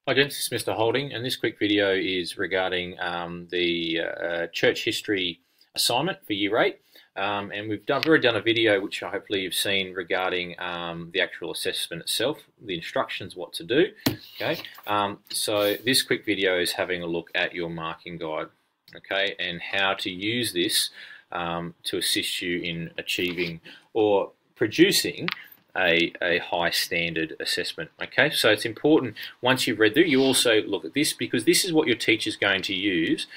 Hi gents, this is Mr. Holding, and this quick video is regarding the church history assignment for Year 8. And we've already done a video which hopefully you've seen regarding the actual assessment itself, the instructions, what to do. Okay, so this quick video is having a look at your marking guide, okay, and how to use this to assist you in achieving or producing a high standard assessment. Okay, so it's important once you've read through, you also look at this, because this is what your teacher's going to use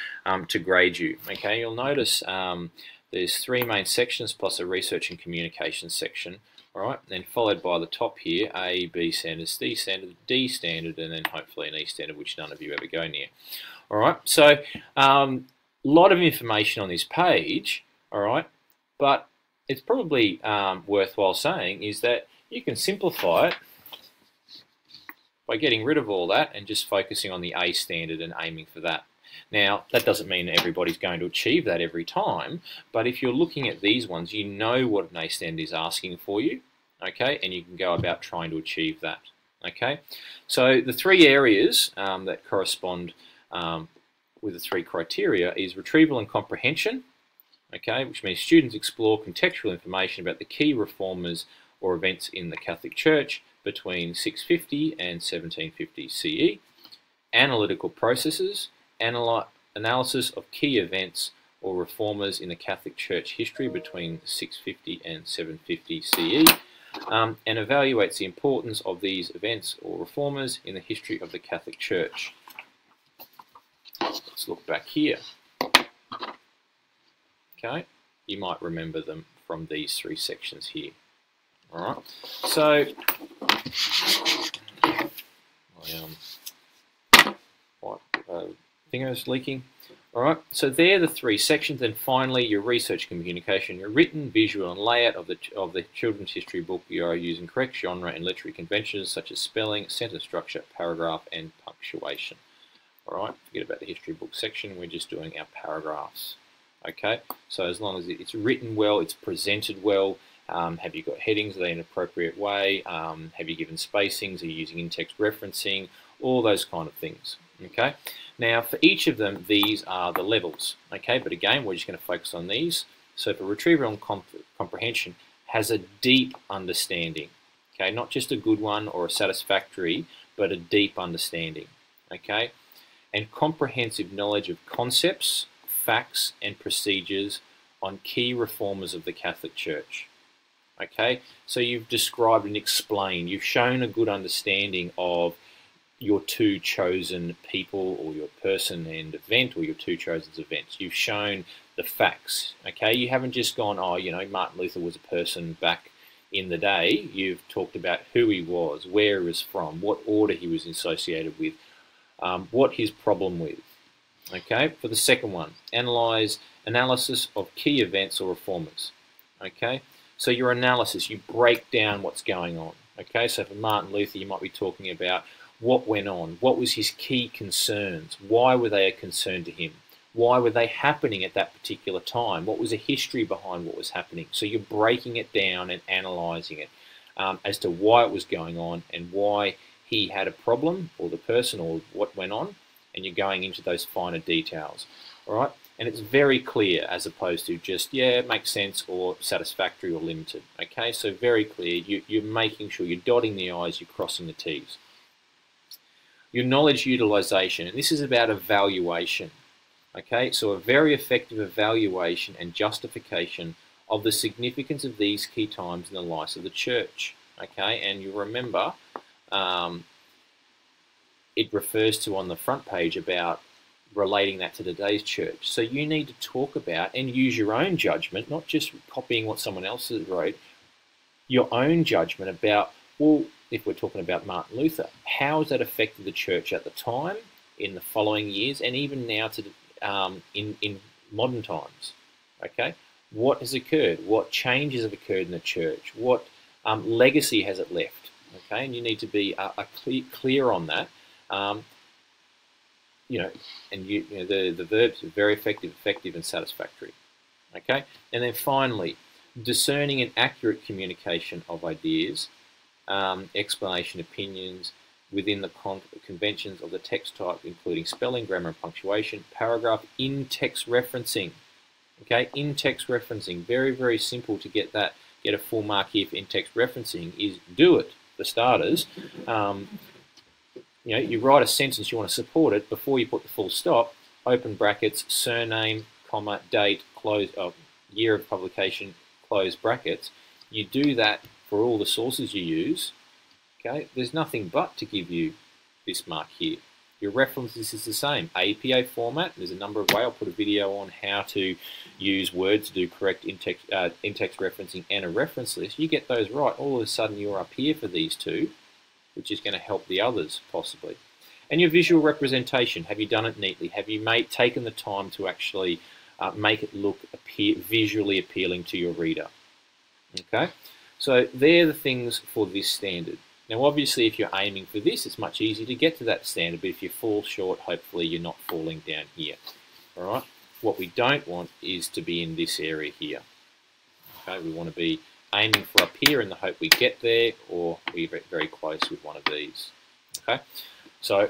to grade you. Okay, you'll notice there's three main sections plus a research and communication section. All right, then followed by the top here, A, B standard, C standard, D standard, and then hopefully an E standard, which none of you ever go near. All right, so a lot of information on this page. All right, but it's probably worthwhile saying is that you can simplify it by getting rid of all that and just focusing on the A standard and aiming for that. Now, that doesn't mean everybody's going to achieve that every time, but if you're looking at these ones, you know what an A standard is asking for you, okay, and you can go about trying to achieve that, okay. So the three areas that correspond with the three criteria is retrieval and comprehension, okay, which means students explore contextual information about the key reformers or events in the Catholic Church between 650 and 1750 CE. Analytical processes, analysis of key events or reformers in the Catholic Church history between 650 and 750 CE, and evaluates the importance of these events or reformers in the history of the Catholic Church. Let's look back here. Okay, you might remember them from these three sections here. All right, so my finger's leaking. All right, so they're the three sections. And finally, your research communication, your written, visual, and layout of the children's history book. You are using correct genre and literary conventions such as spelling, sentence structure, paragraph, and punctuation. All right, forget about the history book section. We're just doing our paragraphs. Okay, so as long as it's written well, it's presented well, have you got headings? Are they in an appropriate way? Have you given spacings? Are you using in-text referencing? All those kind of things. Okay, now for each of them, these are the levels. Okay, but again, we're just going to focus on these. So for retrieval and comprehension, has a deep understanding. Okay, not just a good one or a satisfactory, but a deep understanding. Okay, and comprehensive knowledge of concepts, facts, and procedures on key reformers of the Catholic Church. Okay, so you've described and explained, you've shown a good understanding of your two chosen people or your person and event, or your two chosen events. You've shown the facts. Okay, you haven't just gone, oh, you know, Martin Luther was a person back in the day. You've talked about who he was, where he was from, what order he was associated with, what his problem with. Okay, for the second one, analysis of key events or reformers. Okay, so your analysis, you break down what's going on. Okay, so for Martin Luther, you might be talking about what went on, what was his key concerns, why were they a concern to him, why were they happening at that particular time, what was the history behind what was happening. So you're breaking it down and analysing it as to why it was going on and why he had a problem, or the person, or what went on, and you're going into those finer details. All right, and it's very clear as opposed to just, yeah, it makes sense, or satisfactory, or limited. Okay, so very clear. You're making sure you're dotting the I's, you're crossing the T's. Your knowledge utilization, and this is about evaluation. Okay, so a very effective evaluation and justification of the significance of these key times in the life of the church. Okay, and you remember it refers to on the front page about relating that to today's church. So you need to talk about and use your own judgment, not just copying what someone else has wrote, your own judgment about, well, if we're talking about Martin Luther, how has that affected the church at the time, in the following years, and even now to in modern times? Okay, what has occurred? What changes have occurred in the church? What legacy has it left? Okay, and you need to be clear on that. You know, and the verbs are very effective, and satisfactory. Okay, and then finally, discerning and accurate communication of ideas, explanation, opinions, within the conventions of the text type, including spelling, grammar, and punctuation. Paragraph in-text referencing. Okay, in-text referencing, very, very simple to get a full mark here for in-text referencing is do it, for starters. You write a sentence, you want to support it, before you put the full stop, open brackets, surname, comma, date, close, year of publication, close brackets. You do that for all the sources you use. Okay, there's nothing but to give you this mark here. Your references is the same. APA format, there's a number of ways. I'll put a video on how to use Word to do correct in-text referencing and a reference list. You get those right, all of a sudden you're up here for these two, which is going to help the others possibly. And your visual representation, have you done it neatly? Have you taken the time to actually make it look visually appealing to your reader? Okay, so they're the things for this standard. Now obviously if you're aiming for this, it's much easier to get to that standard, but if you fall short, hopefully you're not falling down here. Alright, what we don't want is to be in this area here. Okay, we want to be aiming for up here in the hope we get there, or we're very close with one of these. Okay, so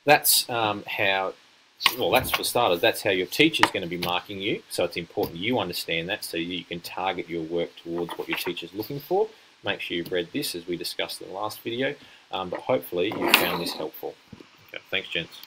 that's that's for starters, that's how your teacher's going to be marking you, so it's important you understand that so you can target your work towards what your teacher's looking for. Make sure you've read this as we discussed in the last video, but hopefully you found this helpful. Okay, thanks gents.